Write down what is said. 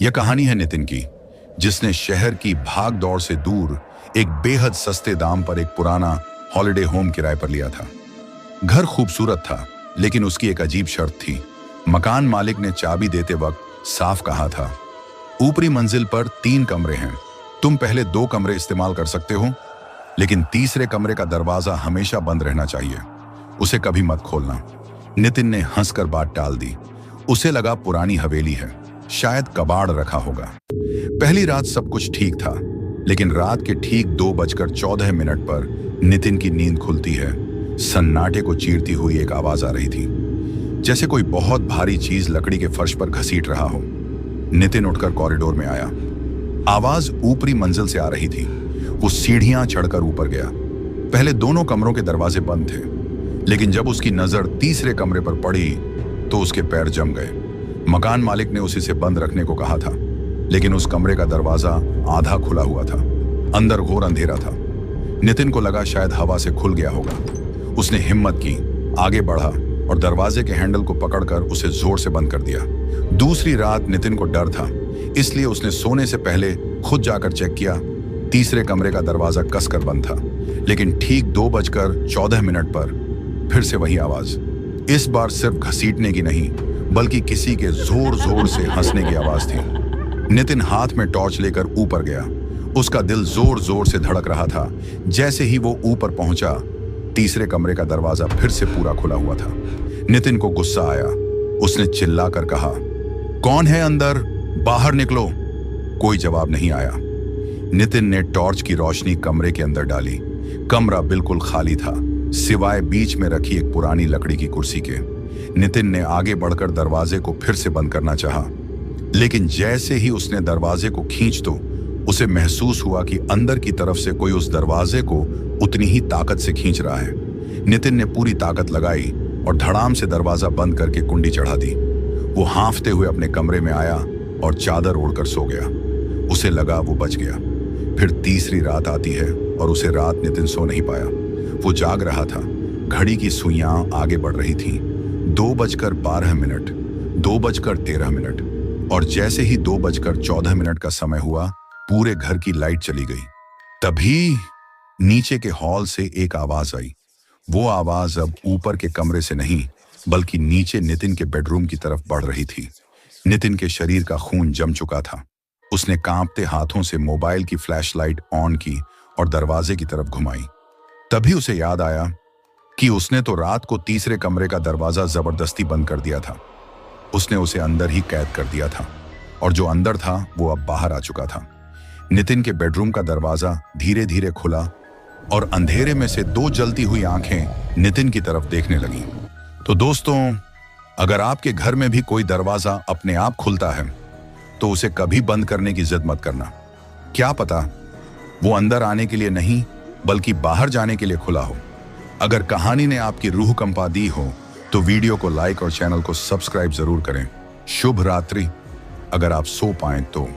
यह कहानी है नितिन की, जिसने शहर की भाग दौड़ से दूर एक बेहद सस्ते दाम पर एक पुराना हॉलिडे होम किराए पर लिया था। घर खूबसूरत था, लेकिन उसकी एक अजीब शर्त थी। मकान मालिक ने चाबी देते वक्त साफ कहा था, ऊपरी मंजिल पर 3 कमरे हैं, तुम पहले 2 कमरे इस्तेमाल कर सकते हो, लेकिन तीसरे कमरे का दरवाजा हमेशा बंद रहना चाहिए, उसे कभी मत खोलना। नितिन ने हंसकर बात टाल दी। उसे लगा पुरानी हवेली है, शायद कबाड़ रखा होगा। पहली रात सब कुछ ठीक था, लेकिन रात के ठीक 2:14 पर नितिन की नींद खुलती है। सन्नाटे को चीरती हुई एक आवाज आ रही थी, जैसे कोई बहुत भारी चीज लकड़ी के फर्श पर घसीट रहा हो। नितिन उठकर कॉरिडोर में आया। आवाज ऊपरी मंजिल से आ रही थी। वो सीढ़ियां चढ़कर ऊपर गया। पहले दोनों कमरों के दरवाजे बंद थे, लेकिन जब उसकी नजर तीसरे कमरे पर पड़ी तो उसके पैर जम गए। मकान मालिक ने उसे से बंद रखने को कहा था, लेकिन उस कमरे का दरवाजा आधा खुला हुआ था। अंदर घोर अंधेरा था। नितिन को लगा शायद हवा से खुल गया होगा। उसने हिम्मत की, आगे बढ़ा और दरवाजे के हैंडल को पकड़कर उसे जोर से बंद कर दिया। दूसरी रात नितिन को डर था, इसलिए उसने सोने से पहले खुद जाकर चेक किया। तीसरे कमरे का दरवाजा कसकर बंद था, लेकिन ठीक 2:14 पर फिर से वही आवाज। इस बार सिर्फ घसीटने की नहीं, बल्कि किसी के जोर जोर से हंसने की आवाज थी। नितिन हाथ में टॉर्च लेकर ऊपर गया। उसका दिल जोर जोर से धड़क रहा था। जैसे ही वो ऊपर पहुंचा, तीसरे कमरे का दरवाजा फिर से पूरा खुला हुआ था। नितिन को गुस्सा आया। उसने चिल्लाकर कहा, कौन है अंदर? बाहर निकलो। कोई जवाब नहीं आया। नितिन ने टॉर्च की रोशनी कमरे के अंदर डाली। कमरा बिल्कुल खाली था, सिवाय बीच में रखी एक पुरानी लकड़ी की कुर्सी के। नितिन ने आगे बढ़कर दरवाजे को फिर से बंद करना चाहा, लेकिन जैसे ही उसने दरवाजे को खींच तो उसे महसूस हुआ कि अंदर की तरफ से कोई उस दरवाजे को उतनी ही ताकत से खींच रहा है। नितिन ने पूरी ताकत लगाई और धड़ाम से दरवाजा बंद करके कुंडी चढ़ा दी। वो हांफते हुए अपने कमरे में आया और चादर ओढ़कर सो गया। उसे लगा वो बच गया। फिर तीसरी रात आती है और उसे रात नितिन सो नहीं पाया। वो जाग रहा था। घड़ी की सुइयां आगे बढ़ रही थीं। 2:12, 2:13, और जैसे ही 2:14 का समय हुआ, पूरे घर की लाइट चली गई। तभी नीचे के हॉल से एक आवाज आई। वो आवाज अब ऊपर के कमरे से नहीं, बल्कि नीचे नितिन के बेडरूम की तरफ बढ़ रही थी। नितिन के शरीर का खून जम चुका था। उसने कांपते हाथों से मोबाइल की फ्लैशलाइट ऑन की और दरवाजे की तरफ घुमाई। तभी उसे याद आया कि उसने तो रात को तीसरे कमरे का दरवाजा जबरदस्ती बंद कर दिया था। उसने उसे अंदर ही कैद कर दिया था, और जो अंदर था वो अब बाहर आ चुका था। नितिन के बेडरूम का दरवाजा धीरे धीरे खुला और अंधेरे में से 2 जलती हुई आंखें नितिन की तरफ देखने लगीं। तो दोस्तों, अगर आपके घर में भी कोई दरवाजा अपने आप खुलता है, तो उसे कभी बंद करने की जिद मत करना। क्या पता वो अंदर आने के लिए नहीं, बल्कि बाहर जाने के लिए खुला हो। अगर कहानी ने आपकी रूह कंपा दी हो, तो वीडियो को लाइक और चैनल को सब्सक्राइब जरूर करें। शुभ रात्रि। अगर आप सो पाएं तो।